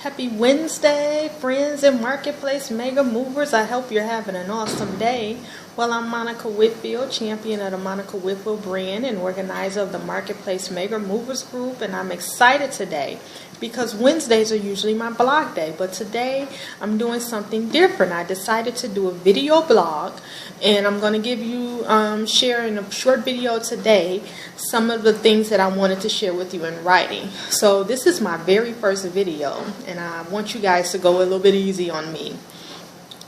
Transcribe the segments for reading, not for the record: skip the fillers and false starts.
Happy Wednesday, friends and marketplace mega movers. I hope you're having an awesome day. Well, I'm Monica Whitfield, champion of the Monica Whitfield brand and organizer of the Marketplace Mega Movers Group, and I'm excited today because Wednesdays are usually my blog day, but today I'm doing something different. I decided to do a video blog, and I'm going to give you, share in a short video today some of the things that I wanted to share with you in writing. So this is my very first video, and I want you guys to go a little bit easy on me.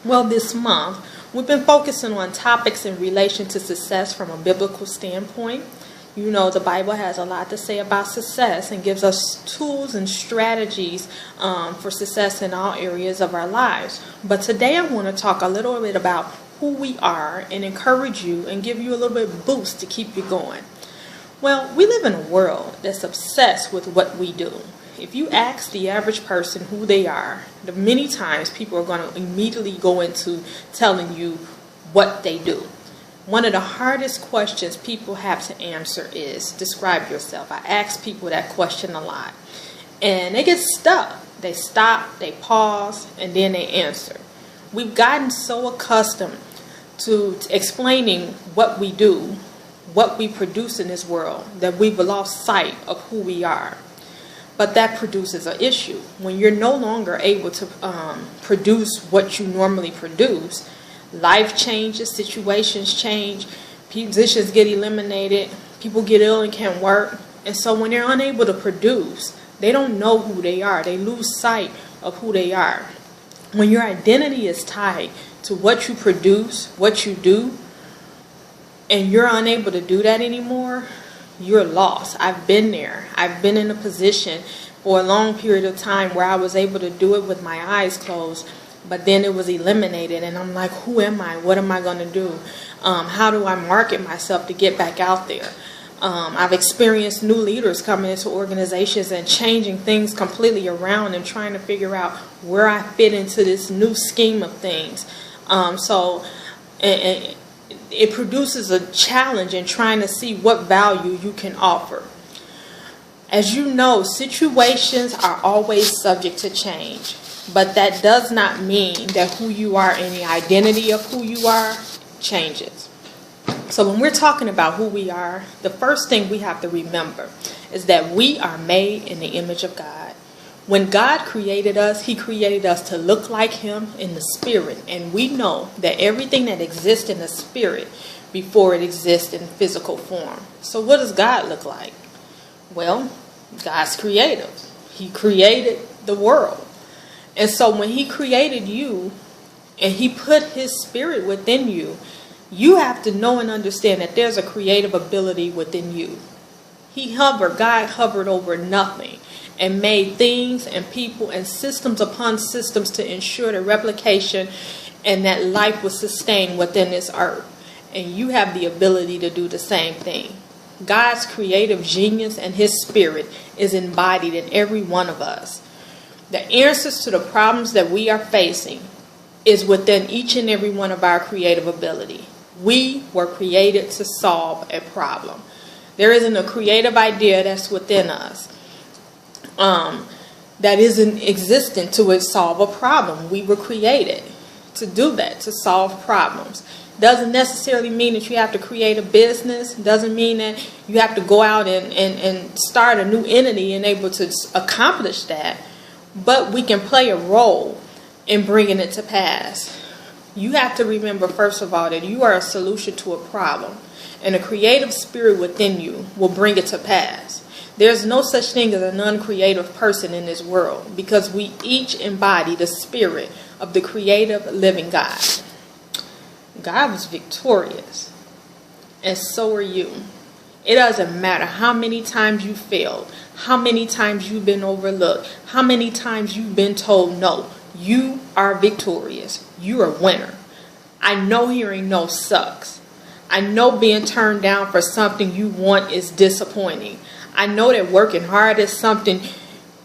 Well, this month, we've been focusing on topics in relation to success from a biblical standpoint. You know, the Bible has a lot to say about success and gives us tools and strategies for success in all areas of our lives. But today I want to talk a little bit about who we are and encourage you and give you a little bit of boost to keep you going. Well, we live in a world that's obsessed with what we do. If you ask the average person who they are, many times people are going to immediately go into telling you what they do. One of the hardest questions people have to answer is, describe yourself. I ask people that question a lot. And they get stuck. They stop, they pause, and then they answer. We've gotten so accustomed to explaining what we do, what we produce in this world, that we've lost sight of who we are. But that produces an issue. When you're no longer able to produce what you normally produce, life changes, situations change, positions get eliminated, people get ill and can't work. And so when they're unable to produce, they don't know who they are. They lose sight of who they are. When your identity is tied to what you produce, what you do, and you're unable to do that anymore, you're lost. I've been there. I've been in a position for a long period of time where I was able to do it with my eyes closed, but then it was eliminated, and I'm like, who am I? What am I going to do? How do I market myself to get back out there? I've experienced new leaders coming into organizations and changing things completely around and trying to figure out where I fit into this new scheme of things. It produces a challenge in trying to see what value you can offer. As you know, situations are always subject to change, but that does not mean that who you are and the identity of who you are changes. So when we're talking about who we are, the first thing we have to remember is that we are made in the image of God. When God created us, He created us to look like Him in the spirit. And we know that everything that exists in the spirit before it exists in physical form. So what does God look like? Well, God's creative. He created the world. And so when He created you and He put His spirit within you, you have to know and understand that there's a creative ability within you. God hovered over nothing and made things and people and systems upon systems to ensure the replication and that life was sustained within this earth. And you have the ability to do the same thing. God's creative genius and His spirit is embodied in every one of us. The answers to the problems that we are facing is within each and every one of our creative ability. We were created to solve a problem. There isn't a creative idea that's within us that isn't existent to solve a problem. We were created to do that, to solve problems. Doesn't necessarily mean that you have to create a business. Doesn't mean that you have to go out and start a new entity and able to accomplish that. But we can play a role in bringing it to pass. You have to remember, first of all, that you are a solution to a problem. And a creative spirit within you will bring it to pass. There's no such thing as an uncreative person in this world because we each embody the spirit of the creative living God. God was victorious, and so are you. It doesn't matter how many times you failed, how many times you've been overlooked, how many times you've been told no. You are victorious. You're a winner. I know hearing no sucks. I know being turned down for something you want is disappointing. I know that working hard is something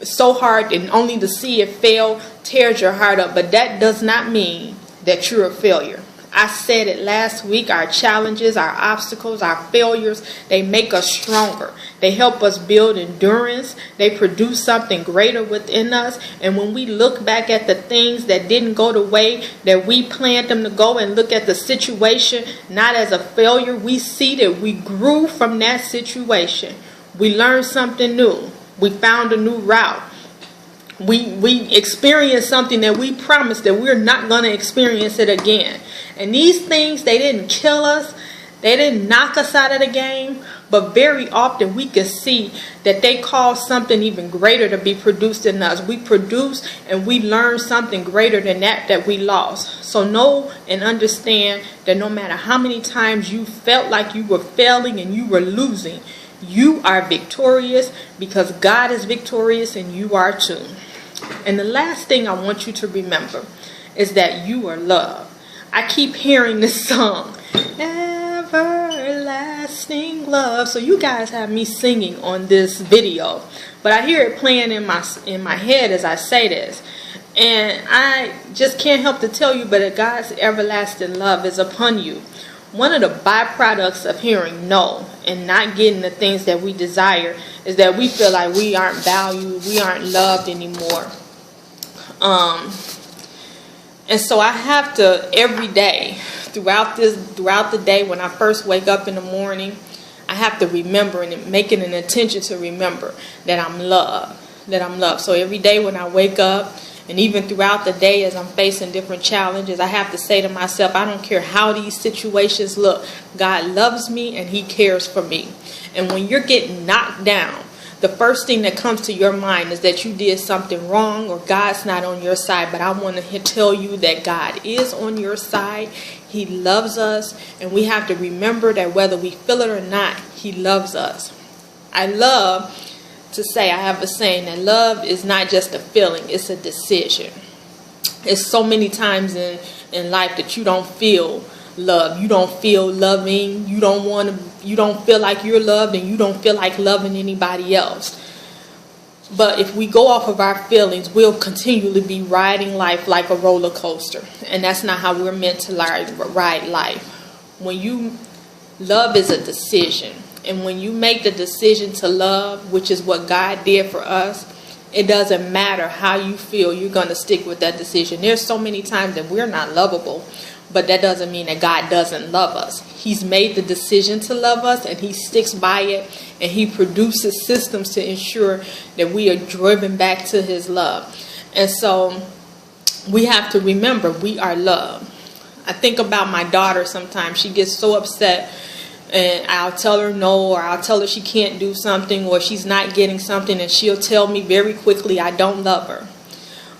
so hard and only to see it fail tears your heart up. But that does not mean that you're a failure. I said it last week, our challenges, our obstacles, our failures, they make us stronger. They help us build endurance. They produce something greater within us. And when we look back at the things that didn't go the way that we planned them to go, and look at the situation not as a failure, we see that we grew from that situation. We learned something new. We found a new route. We experienced something that we promised that we're not going to experience it again. And these things, they didn't kill us. They didn't knock us out of the game. But very often we can see that they caused something even greater to be produced in us. We produce and we learn something greater than that we lost. So know and understand that no matter how many times you felt like you were failing and you were losing, you are victorious because God is victorious and you are too. And the last thing I want you to remember is that you are loved. I keep hearing this song, Everlasting Love. So you guys have me singing on this video, but I hear it playing in my head as I say this. And I just can't help to tell you, but God's everlasting love is upon you. One of the byproducts of hearing no and not getting the things that we desire is that we feel like we aren't valued, we aren't loved anymore. And so I have to every day throughout the day, when I first wake up in the morning, I have to remember and make it an intention to remember that I'm loved, So every day when I wake up, and even throughout the day as I'm facing different challenges, I have to say to myself, I don't care how these situations look, God loves me and He cares for me. And when you're getting knocked down, the first thing that comes to your mind is that you did something wrong or God's not on your side. But I want to tell you that God is on your side. He loves us. And we have to remember that whether we feel it or not, He loves us. I love to say, I have a saying that love is not just a feeling, it's a decision. It's so many times in life that you don't feel love. You don't feel loving. You don't feel like you're loved, and you don't feel like loving anybody else. But if we go off of our feelings, we'll continually be riding life like a roller coaster. And that's not how we're meant to ride life. Love is a decision. And when you make the decision to love, which is what God did for us, it doesn't matter how you feel, you're going to stick with that decision. There's so many times that we're not lovable, but that doesn't mean that God doesn't love us. He's made the decision to love us, and He sticks by it, and He produces systems to ensure that we are driven back to His love. And so we have to remember we are loved. I think about my daughter sometimes. She gets so upset, and I'll tell her no, or I'll tell her she can't do something, or she's not getting something, and she'll tell me very quickly, I don't love her.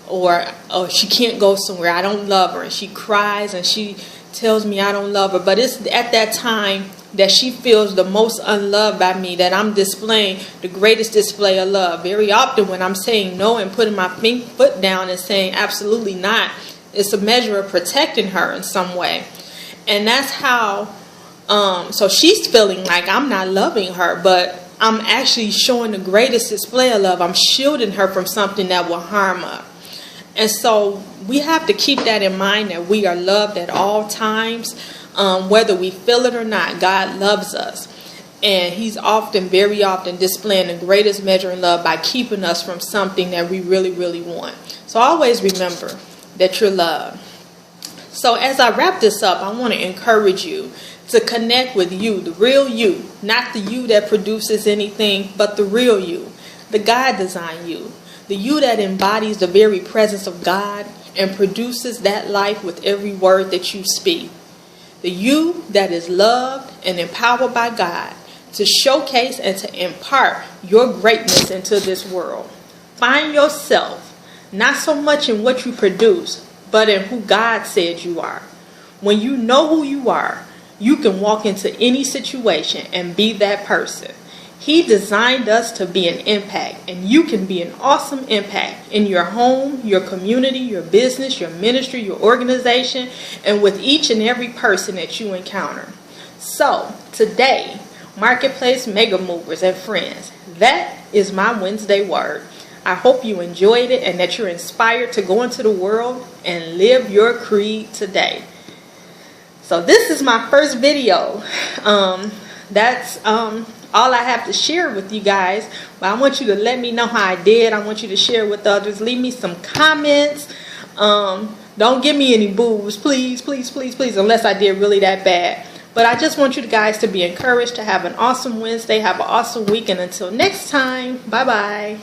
Or she can't go somewhere, I don't love her. And she cries and she tells me I don't love her. But it's at that time that she feels the most unloved by me that I'm displaying the greatest display of love. Very often when I'm saying no and putting my foot down and saying absolutely not, it's a measure of protecting her in some way. And that's how, so she's feeling like I'm not loving her, but I'm actually showing the greatest display of love. I'm shielding her from something that will harm her. And so we have to keep that in mind, that we are loved at all times. Whether we feel it or not, God loves us. And He's very often displaying the greatest measure of love by keeping us from something that we really, really want. So always remember that you're loved. So as I wrap this up, I want to encourage you to connect with you, the real you, not the you that produces anything, but the real you, the God-designed you. The you that embodies the very presence of God and produces that life with every word that you speak. The you that is loved and empowered by God to showcase and to impart your greatness into this world. Find yourself not so much in what you produce, but in who God said you are. When you know who you are, you can walk into any situation and be that person. He designed us to be an impact, and you can be an awesome impact in your home, your community, your business, your ministry, your organization, and with each and every person that you encounter. So today, Marketplace Mega Movers and friends, that is my Wednesday word. I hope you enjoyed it and that you're inspired to go into the world and live your creed today. So this is my first video. That's all I have to share with you guys. But I want you to let me know how I did. I want you to share with others. Leave me some comments. Don't give me any boos, please, please, please, please, unless I did really that bad. But I just want you guys to be encouraged, to have an awesome Wednesday, have an awesome week, and until next time, bye-bye.